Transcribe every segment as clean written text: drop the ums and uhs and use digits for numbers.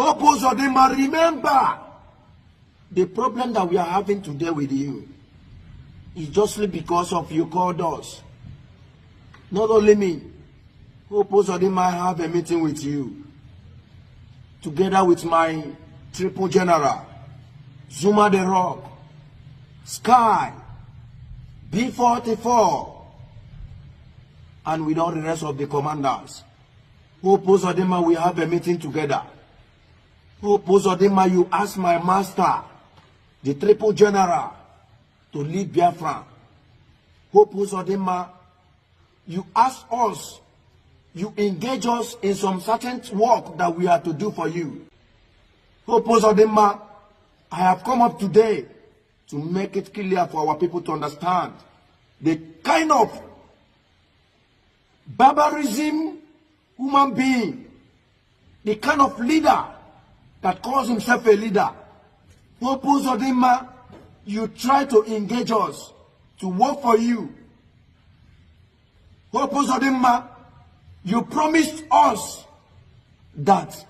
Hope Uzodimma, remember, the problem that we are having today with you is justly because of you called us. Not only me. Hope Uzodimma, I have a meeting with you, together with my triple general, Zuma the Rock, Sky, B44, and with all the rest of the commanders. Hope Uzodimma, we have a meeting together. Hope Uzodimma, you ask my master, the triple general, to lead Biafra. Hope Uzodimma, you ask us, you engage us in some certain work that we are to do for you. Hope Uzodimma, I have come up today to make it clear for our people to understand the kind of barbarism human being, the kind of leader that calls himself a leader. Hope Uzodimma, you try to engage us to work for you. Hope Uzodimma, you promised us that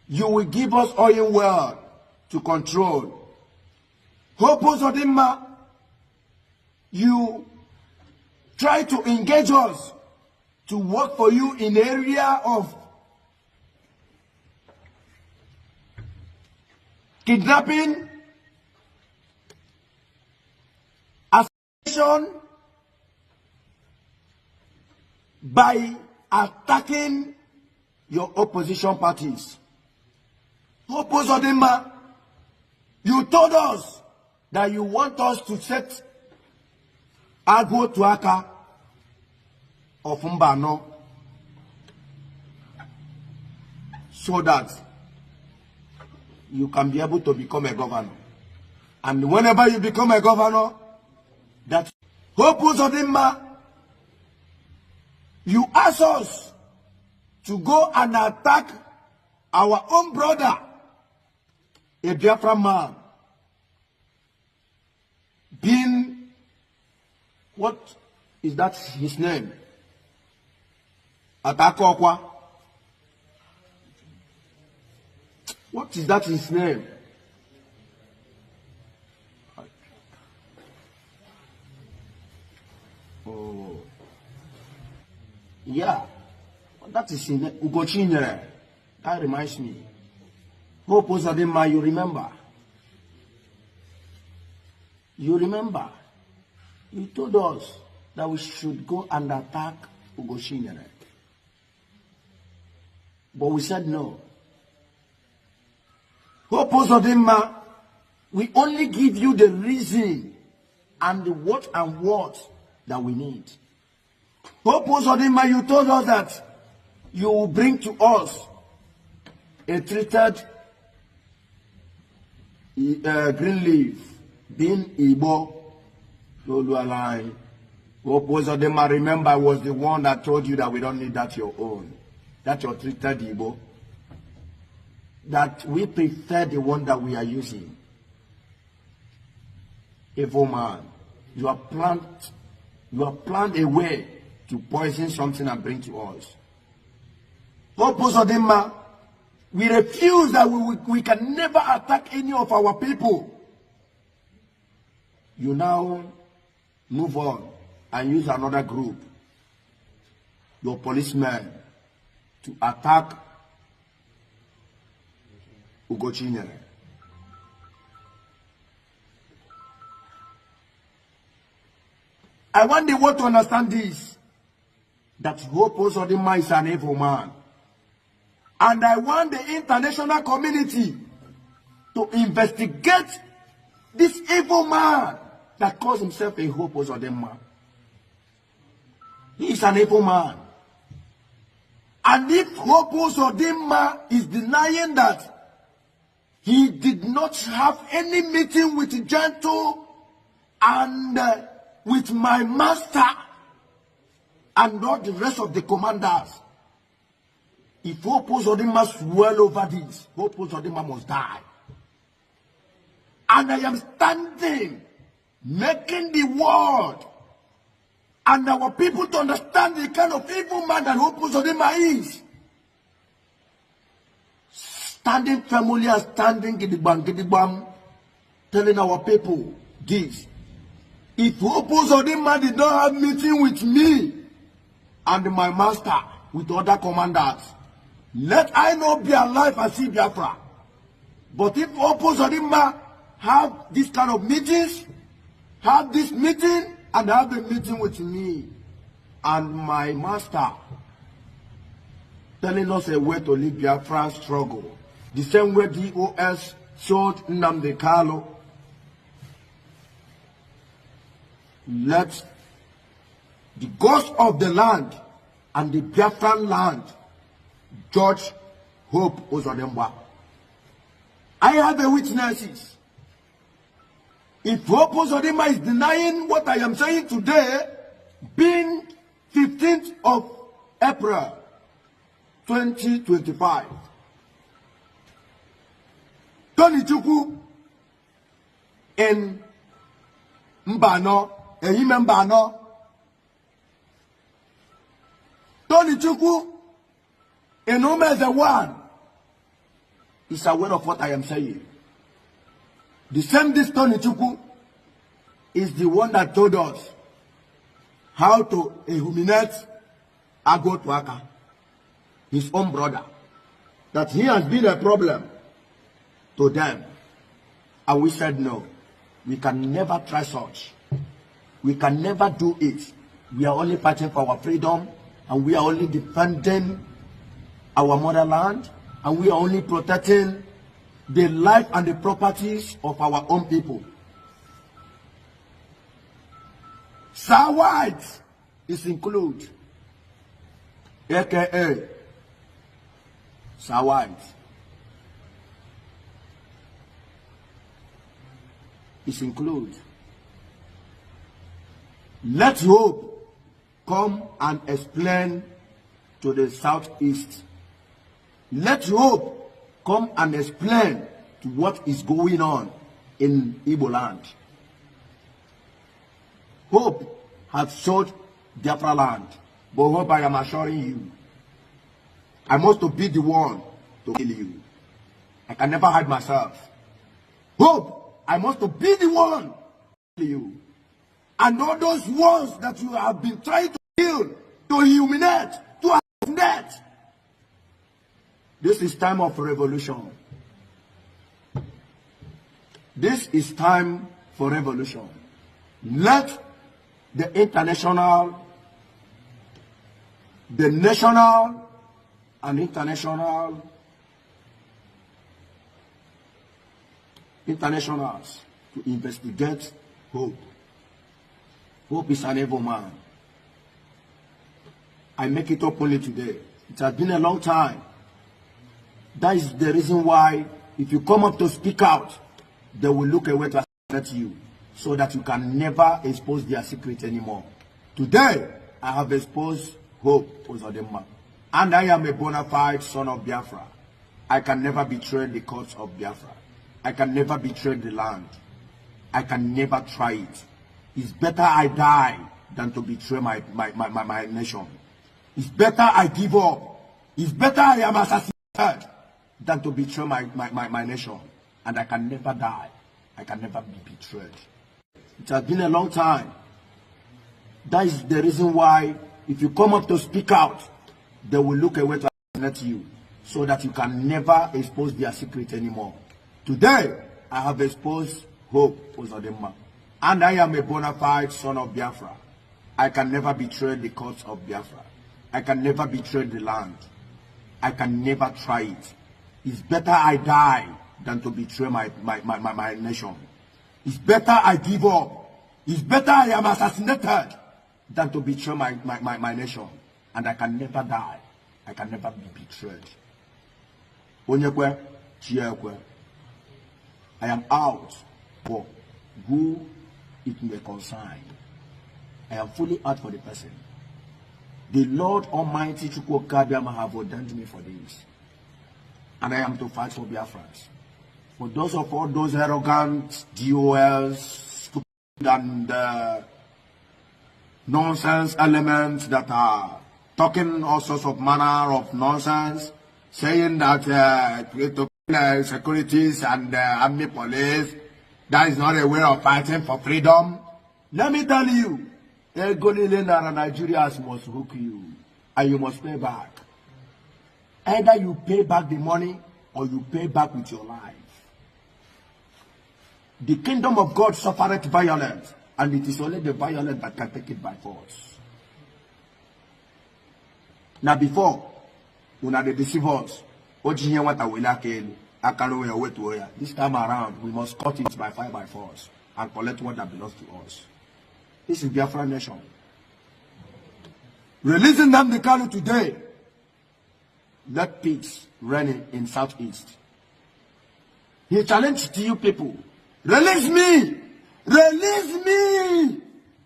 you will give us oil well to control. Hope Uzodimma, you try to engage us to work for you in the area of kidnapping, assassination, by attacking your opposition parties. Hope Uzodimma, you told us that you want us to set Agwo to Aka of Mbano so that you can be able to become a governor. And whenever you become a governor, that Hope Uzodimma, you ask us to go and attack our own brother, a Biafran man, being, what is that his name? Atakokwa. What is that his name? Oh, yeah, that is in Ugochinyere. That reminds me. Hope Uzodimma, you remember? You remember? You told us that we should go and attack Ugochinyere. But we said no. Hope Uzodimma, we only give you the reason and the what that we need. Hope Uzodimma, you told us that you will bring to us a treated green leaf, being Igbo, Lolualai. Hope Uzodimma, remember, I was the one that told you that we don't need that your own, that your treated Igbo, that we prefer the one that we are using. Evil man, you have planned a way to poison something and bring to us. Hope Uzodimma, we refuse that we can never attack any of our people. You now move on and use another group, your policemen, to attack Ugochinyere. I want the world to understand this, that Hope Uzodimma is an evil man. And I want the international community to investigate this evil man that calls himself a Hope Uzodimma. He is an evil man. And if Hope Uzodimma is denying that he did not have any meeting with Gentle and with my master and all the rest of the commanders, if Hope Uzodimma swirl over this, Hope Uzodimma must die. And I am standing, making the world and our people to understand the kind of evil man that Hope Uzodimma is. standing firmly and standing gidigbam, telling our people this. If Hope Uzodimma did not have meeting with me and my master, with other commanders, let I not be alive and see Biafra. But if Hope Uzodimma have this kind of meetings, have this meeting and have a meeting with me and my master, telling us a way to live Biafra struggle, the same way DOS showed Nnamdi Kanu, let the gods of the land and the Biafran land judge Hope Uzodimma. I have a witnesses. If Hope Uzodimma is denying what I am saying today, being 15th of April 2025, Tony Chukwu in Mbano, Ehime Mbano, Tony Chukwu in Umeze one is aware of what I am saying. The same this Tony Chukwu is the one that told us how to humiliate Ago Twaka, his own brother, that he has been a problem to them. And we said no, we can never try such. We can never do it. We are only fighting for our freedom, and we are only defending our motherland, and we are only protecting the life and the properties of our own people. Sir White is included, aka Sir White is included. Let Hope come and explain to the Southeast. Let Hope come and explain to what is going on in Igbo land. Hope has showed Biafra land, but Hope, I am assuring you, I must be the one to kill you. I can never hide myself. Hope, I must be the one to kill you. And all those ones that you have been trying to kill, to humiliate, to assassinate. This is time of revolution. This is time for revolution. Let the international, the national, and internationals to investigate Hope. Hope is an evil man. I make it openly today. It has been a long time. That is the reason why, if you come up to speak out, they will look away to assassinate you, so that you can never expose their secret anymore. Today, I have exposed Hope Uzodimma, and I am a bona fide son of Biafra. I can never betray the cause of Biafra. I can never betray the land. I can never try it. It's better I die than to betray my nation. It's better I give up. It's better I am assassinated than to betray my nation. And I can never die. I can never be betrayed. It has been a long time. That is the reason why, if you come up to speak out, they will look away to assassinate you, so that you can never expose their secret anymore. Today, I have exposed Hope Uzodimma, and I am a bona fide son of Biafra. I can never betray the cause of Biafra. I can never betray the land. I can never try it. It's better I die than to betray my nation. It's better I give up. It's better I am assassinated than to betray my nation. And I can never die. I can never be betrayed. Onyekwe, Chiekwe. I am out for who it may concern. I am fully out for the person. The Lord Almighty Chukwu Kabiyama have ordained me for this. And I am to fight for Biafrans. For those of all those arrogant DOLs, stupid and nonsense elements that are talking all sorts of manner of nonsense, saying that securities and army police. That is not a way of fighting for freedom. Let me tell you, Nigerians must hook you, and you must pay back. Either you pay back the money, or you pay back with your life. The kingdom of God suffereth violence, and it is only the violent that can take it by force. Now before, when they deceive us, this time around, we must cut it by fire by force and collect what that belongs to us. This is Biafra nation. Releasing them the Kalu today. Let peace reign in Southeast. He challenged to you people. Release me! Release me!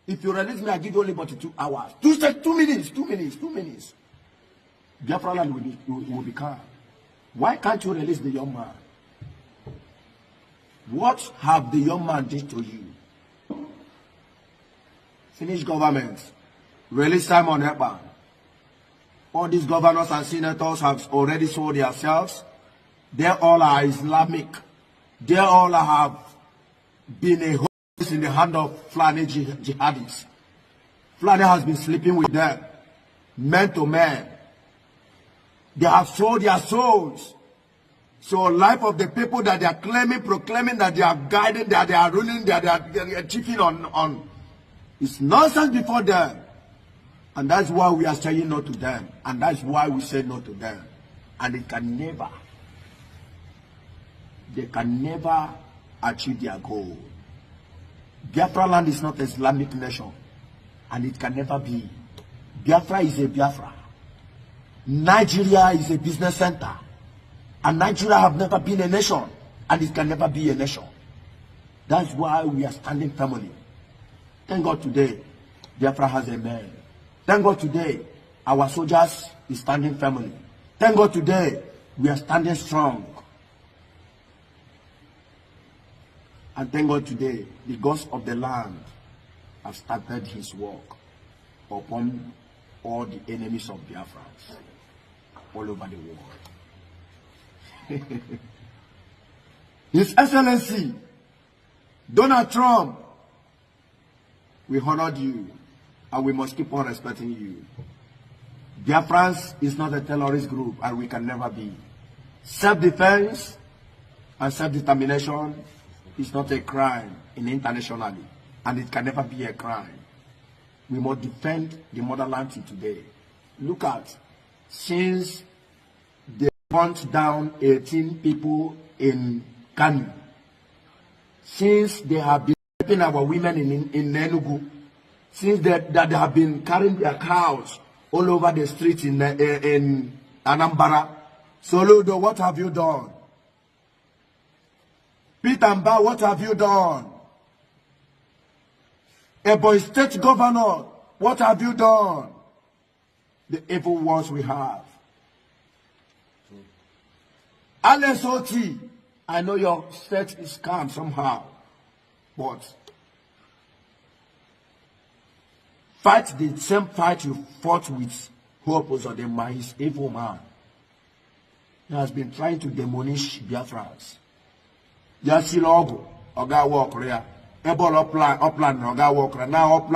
If you release me, I give you only but 2 hours. 2 minutes. Biafra land will be calm. Why can't you release the young man? What have the young man did to you? Finish government. Release Simon Ekpa. All these governors and senators have already sold themselves. They all are Islamic. They all have been a host in the hand of Fulani jihadis. Fulani has been sleeping with them, man to man. They have sold their souls. So life of the people that they are proclaiming that they are guiding, that they are ruling, that they are chiefing on, it's nonsense before them. And that's why we are saying no to them. And that's why we say no to them. And they can never achieve their goal. Biafra land is not an Islamic nation. And it can never be. Biafra is a Biafra. Nigeria is a business center. And Nigeria have never been a nation. And it can never be a nation. That's why we are standing firmly. Thank God today, Biafra has a man. Thank God today, our soldiers is standing firmly. Thank God today, we are standing strong. And thank God today, the gods of the land have started his work upon all the enemies of Biafra all over the world. His Excellency, Donald Trump, we honored you, and we must keep on respecting you. Biafrans is not a terrorist group, and we can never be. Self-defense and self-determination is not a crime internationally, and it can never be a crime. We must defend the motherland today. Look at, since they burnt down 18 people in Kanu, since they have been raping our women in Enugu, since they have been carrying their cows all over the streets in Anambra, Soludo, what have you done? Peter Mba, what have you done? Ebonyi State Governor, what have you done? The evil ones we have. LSOT, I know your state is calm somehow, but fight the same fight you fought with h0o Uzodimma, his evil man. He has been trying to demolish Biafrans. Just see logo, Oga walk there. Ebola plan, Oga walk now.